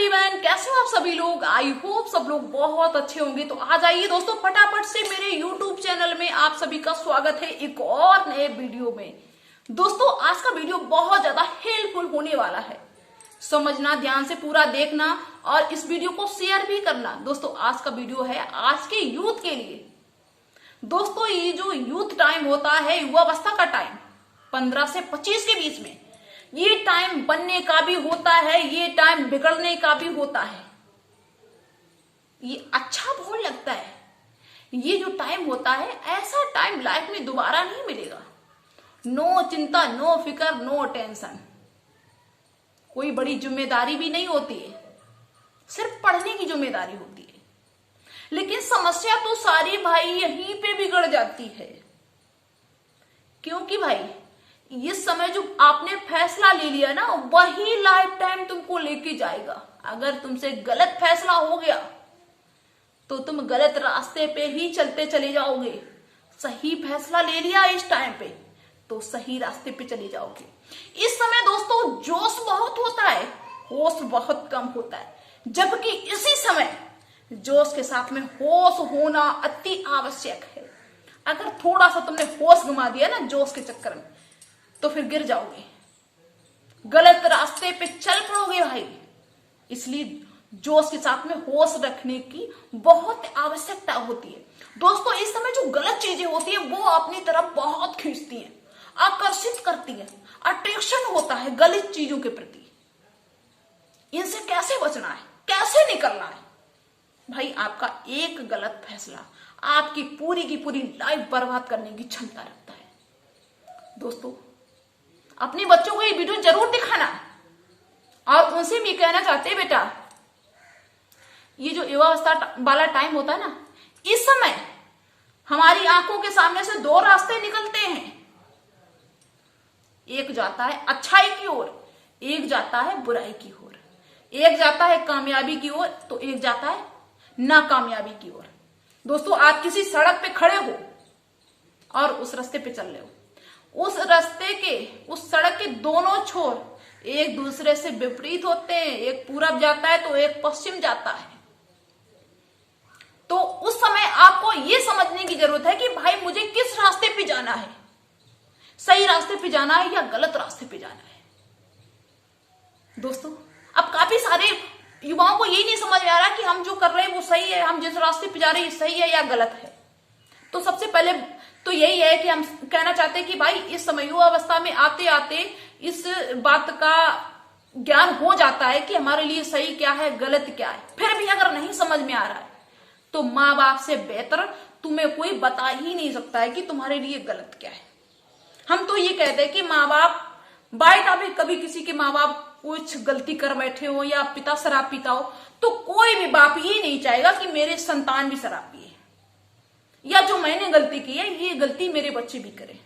Everyone, कैसे हो आप सभी लोग। आई होप सब लोग बहुत अच्छे होंगे। तो आ जाइए दोस्तों, फटाफट से मेरे यूट्यूब चैनल में आप सभी का स्वागत है एक और नए वीडियो में। दोस्तों आज का वीडियो बहुत ज्यादा हेल्पफुल होने वाला है, समझना, ध्यान से पूरा देखना और इस वीडियो को शेयर भी करना। दोस्तों आज का वीडियो है आज के यूथ के लिए। दोस्तों ये जो यूथ टाइम होता है, युवावस्था का टाइम 15 से 25 के बीच में, ये टाइम बनने का भी होता है, ये टाइम बिगड़ने का भी होता है। ये अच्छा बहुत लगता है। ये जो टाइम होता है, ऐसा टाइम लाइफ में दोबारा नहीं मिलेगा। नो चिंता, नो फिक्र, नो टेंशन, कोई बड़ी जिम्मेदारी भी नहीं होती है, सिर्फ पढ़ने की जिम्मेदारी होती है। लेकिन समस्या तो सारी भाई यहीं पे बिगड़ जाती है, क्योंकि भाई इस समय जो आपने फैसला ले लिया ना, वही लाइफ टाइम तुमको लेके जाएगा। अगर तुमसे गलत फैसला हो गया तो तुम गलत रास्ते पे ही चलते चले जाओगे। सही फैसला ले लिया इस टाइम पे तो सही रास्ते पे चले जाओगे। इस समय दोस्तों जोश बहुत होता है, होश बहुत कम होता है, जबकि इसी समय जोश के साथ में होश होना अति आवश्यक है। अगर थोड़ा सा तुमने होश गंवा दिया ना जोश के चक्कर में, तो फिर गिर जाओगे, गलत रास्ते पे चल पड़ोगे भाई। इसलिए जोश के साथ में होश रखने की बहुत आवश्यकता होती है। दोस्तों इस समय जो गलत चीजें होती है वो अपनी तरफ बहुत खींचती हैं, आकर्षित करती है, अट्रैक्शन होता है गलत चीजों के प्रति। इनसे कैसे बचना है, कैसे निकलना है भाई? आपका एक गलत फैसला आपकी पूरी की पूरी लाइफ बर्बाद करने की क्षमता रखता है। दोस्तों अपने बच्चों को ये वीडियो जरूर दिखाना और उनसे भी कहना चाहते हैं, बेटा ये जो युवावस्था वाला टाइम होता है ना, इस समय हमारी आंखों के सामने से दो रास्ते निकलते हैं। एक जाता है अच्छाई की ओर, एक जाता है बुराई की ओर। एक जाता है कामयाबी की ओर तो एक जाता है नाकामयाबी की ओर। दोस्तों आप किसी सड़क पे खड़े हो और उस रास्ते पे चल रहे हो, उस रास्ते के, उस सड़क के दोनों छोर एक दूसरे से विपरीत होते हैं। एक पूरब जाता है तो एक पश्चिम जाता है। तो उस समय आपको यह समझने की जरूरत है कि भाई मुझे किस रास्ते पे जाना है, सही रास्ते पे जाना है या गलत रास्ते पे जाना है। दोस्तों अब काफी सारे युवाओं को यही नहीं समझ में आ रहा कि हम जो कर रहे हैं वो सही है, हम जिस रास्ते पे जा रहे हैं सही है या गलत है। तो सबसे पहले तो यही है कि हम कहना चाहते हैं कि भाई इस समय युवावस्था में आते आते इस बात का ज्ञान हो जाता है कि हमारे लिए सही क्या है, गलत क्या है। फिर भी अगर नहीं समझ में आ रहा है तो माँ बाप से बेहतर तुम्हें कोई बता ही नहीं सकता है कि तुम्हारे लिए गलत क्या है। हम तो ये कहते हैं कि माँ बाप बाय टॉपिक, कभी किसी के माँ बाप कुछ गलती कर बैठे हो या पिता शराब पीता हो तो कोई भी बाप ये नहीं चाहेगा कि मेरे संतान भी शराब पिए, या जो मैंने गलती की है ये गलती मेरे बच्चे भी करें।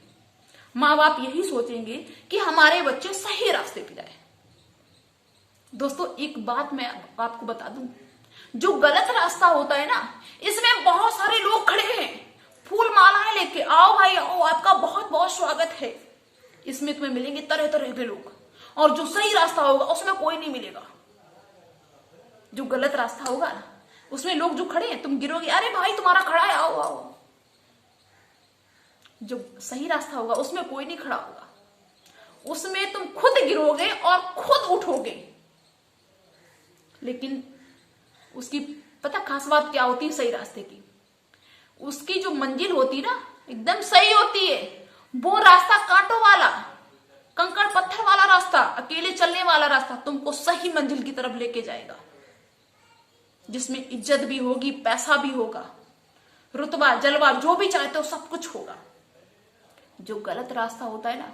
माँ बाप यही सोचेंगे कि हमारे बच्चे सही रास्ते पे जाए। दोस्तों एक बात मैं आपको बता दूं, जो गलत रास्ता होता है ना, इसमें बहुत सारे लोग खड़े हैं फूल मालाएं लेके, आओ भाई आओ, आपका बहुत बहुत स्वागत है। इसमें तुम्हें मिलेंगे तरह तरह के लोग, और जो सही रास्ता होगा उसमें कोई नहीं मिलेगा। जो गलत रास्ता होगा ना उसमें लोग जो खड़े हैं, तुम गिरोगे, अरे भाई तुम्हारा खड़ा है, आओ आओ। जो सही रास्ता होगा उसमें कोई नहीं खड़ा होगा, उसमें तुम खुद गिरोगे और खुद उठोगे। लेकिन उसकी पता खास बात क्या होती है सही रास्ते की? उसकी जो मंजिल होती ना एकदम सही होती है। वो रास्ता कांटों वाला, कंकड़ पत्थर वाला रास्ता, अकेले चलने वाला रास्ता तुमको सही मंजिल की तरफ लेके जाएगा, जिसमें इज्जत भी होगी, पैसा भी होगा, रुतबा जलवा जो भी चाहते हो सब कुछ होगा। जो गलत रास्ता होता है ना,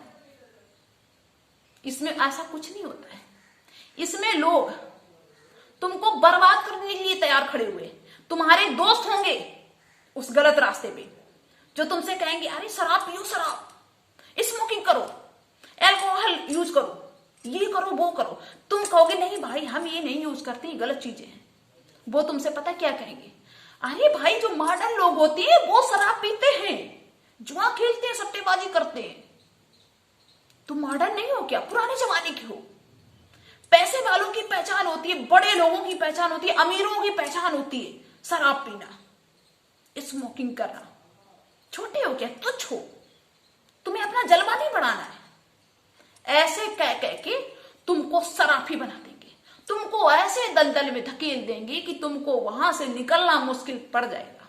इसमें ऐसा कुछ नहीं होता है। इसमें लोग तुमको बर्बाद करने के लिए तैयार खड़े हुए। तुम्हारे दोस्त होंगे उस गलत रास्ते पे जो तुमसे कहेंगे अरे शराब पियो, शराब, स्मोकिंग करो, अल्कोहल यूज करो, ये करो वो करो। तुम कहोगे नहीं भाई हम ये नहीं यूज करते, ये गलत चीजें हैं। वो तुमसे पता क्या कहेंगे, अरे भाई जो मॉडर्न लोग होते हैं वो शराब पीते हैं, जुआ खेलते हैं, सट्टेबाजी करते हैं। तुम मॉडर्न नहीं हो क्या, पुराने जमाने के हो। पैसे वालों की पहचान होती है, बड़े लोगों की पहचान होती है, अमीरों की पहचान होती है शराब पीना, स्मोकिंग करना। छोटे हो क्या, तुच्छ हो, तुम्हें अपना जलवा नहीं बढ़ाना है। ऐसे कह कह के तुमको सराफी बना देंगे, तुमको ऐसे दलदल में धकेल देंगे कि तुमको वहां से निकलना मुश्किल पड़ जाएगा।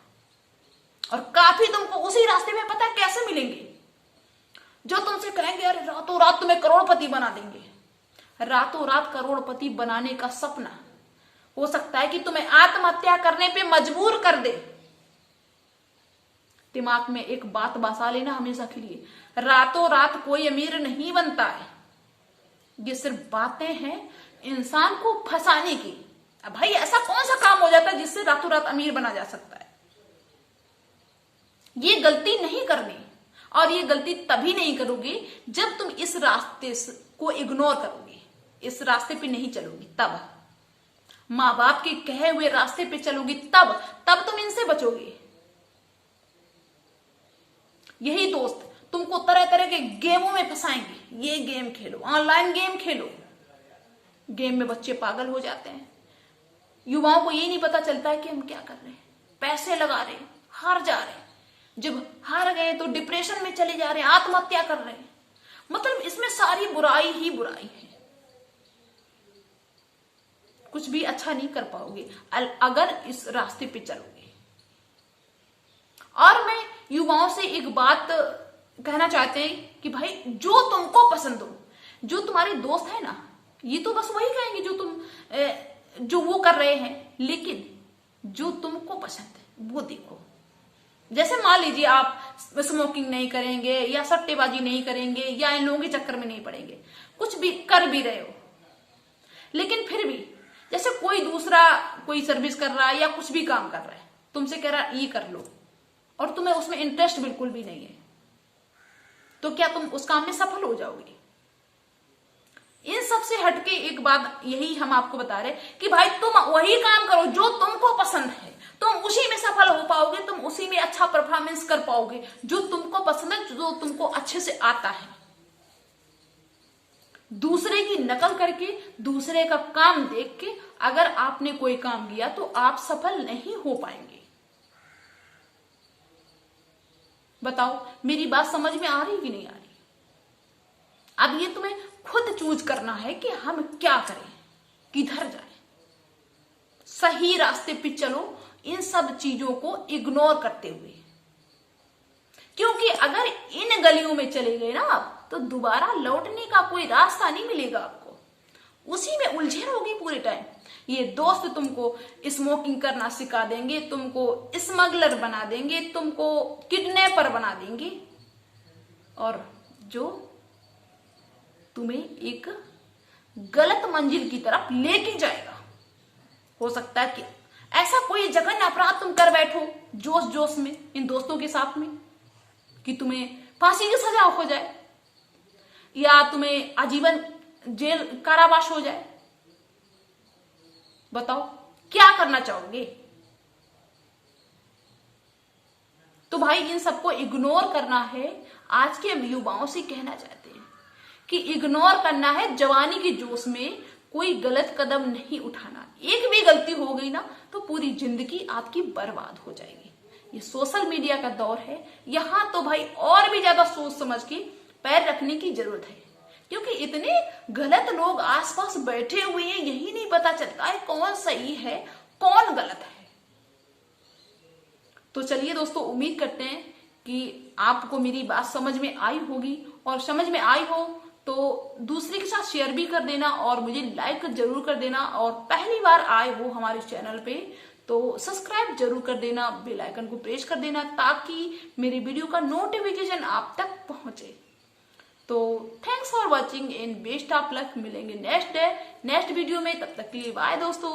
और काफी तुमको उसी रास्ते में पता है कैसे मिलेंगे, जो तुमसे कहेंगे अरे रातों रात तुम्हें करोड़पति बना देंगे। रातों रात करोड़पति बनाने का सपना हो सकता है कि तुम्हें आत्महत्या करने पे मजबूर कर दे। दिमाग में एक बात बसा लेना हमेशा के लिए, रातों रात कोई अमीर नहीं बनता है। ये सिर्फ बातें हैं इंसान को फंसाने की। अब भाई ऐसा कौन सा काम हो जाता है जिससे रातों रात अमीर बना जा सकता है? ये गलती नहीं करनी, और ये गलती तभी नहीं करोगे जब तुम इस रास्ते को इग्नोर करोगे, इस रास्ते पे नहीं चलोगी तब। माँ बाप के कहे हुए रास्ते पे चलोगी तब तुम इनसे बचोगे। यही दोस्त तुमको तरह तरह के गेमों में फंसाएंगे। ये गेम खेलो, ऑनलाइन गेम खेलो। गेम में बच्चे पागल हो जाते हैं। युवाओं को यही नहीं पता चलता है कि हम क्या कर रहे हैं। पैसे लगा रहे हैं, हार जा रहे हैं। जब हार गए तो डिप्रेशन में चले जा रहे हैं, आत्महत्या कर रहे हैं। मतलब इसमें सारी बुराई ही बुराई है। कुछ भी अच्छा नहीं कर पाओगे अगर इस रास्ते पे चलोगे। और मैं युवाओं से एक बात कहना चाहते हैं कि भाई जो तुमको पसंद हो, जो तुम्हारे दोस्त है ना, ये तो बस वही कहेंगे जो वो कर रहे हैं, लेकिन जो तुमको पसंद है वो देखो। जैसे मान लीजिए आप स्मोकिंग नहीं करेंगे या सट्टेबाजी नहीं करेंगे या इन लोगों के चक्कर में नहीं पड़ेंगे, कुछ भी कर भी रहे हो, लेकिन फिर भी जैसे कोई दूसरा कोई सर्विस कर रहा है या कुछ भी काम कर रहा है, तुमसे कह रहा है ये कर लो, और तुम्हें उसमें इंटरेस्ट बिल्कुल भी नहीं है, तो क्या तुम उस काम में सफल हो जाओगे? इन सब से हटके एक बात यही हम आपको बता रहे कि भाई तुम वही काम करो जो तुमको पसंद है, तुम उसी में सफल हो पाओगे, तुम उसी में अच्छा परफॉर्मेंस कर पाओगे जो तुमको पसंद है, जो तुमको अच्छे से आता है। दूसरे की नकल करके, दूसरे का काम देख के अगर आपने कोई काम किया तो आप सफल नहीं हो पाएंगे। बताओ मेरी बात समझ में आ रही कि नहीं आ रही? अब ये तुम्हें खुद चूज करना है कि हम क्या करें, किधर जाएं। सही रास्ते पे चलो, इन सब चीजों को इग्नोर करते हुए, क्योंकि अगर इन गलियों में चले गए ना आप, तो दोबारा लौटने का कोई रास्ता नहीं मिलेगा आपको। उसी में उलझे रहोगे पूरे टाइम। ये दोस्त तुमको स्मोकिंग करना सिखा देंगे, तुमको स्मगलर बना देंगे, तुमको किडनैपर बना देंगे, और जो तुम्हें एक गलत मंजिल की तरफ लेके जाएगा। हो सकता है कि ऐसा कोई जघन्य अपराध तुम कर बैठो जोश जोश में इन दोस्तों के साथ में कि तुम्हें फांसी की सजा हो जाए या तुम्हें आजीवन जेल कारावास हो जाए। बताओ क्या करना चाहोगे? तो भाई इन सबको इग्नोर करना है। आज के युवाओं से कहना चाहते हैं कि इग्नोर करना है। जवानी के जोश में कोई गलत कदम नहीं उठाना। एक भी गलती हो गई ना तो पूरी जिंदगी आपकी बर्बाद हो जाएगी। ये सोशल मीडिया का दौर है, यहां तो भाई और भी ज्यादा सोच समझ के पैर रखने की जरूरत है, क्योंकि इतने गलत लोग आसपास बैठे हुए हैं, यही नहीं पता चलता है कौन सही है कौन गलत है। तो चलिए दोस्तों, उम्मीद करते हैं कि आपको मेरी बात समझ में आई होगी, और समझ में आई हो तो दूसरे के साथ शेयर भी कर देना और मुझे लाइक जरूर कर देना। और पहली बार आए हो हमारे चैनल पे तो सब्सक्राइब जरूर कर देना, बेल आइकन को प्रेस कर देना ताकि मेरी वीडियो का नोटिफिकेशन आप तक पहुंचे। तो thanks for watching and best of luck. मिलेंगे नेक्स्ट वीडियो में, तब तक के लिए बाय दोस्तों।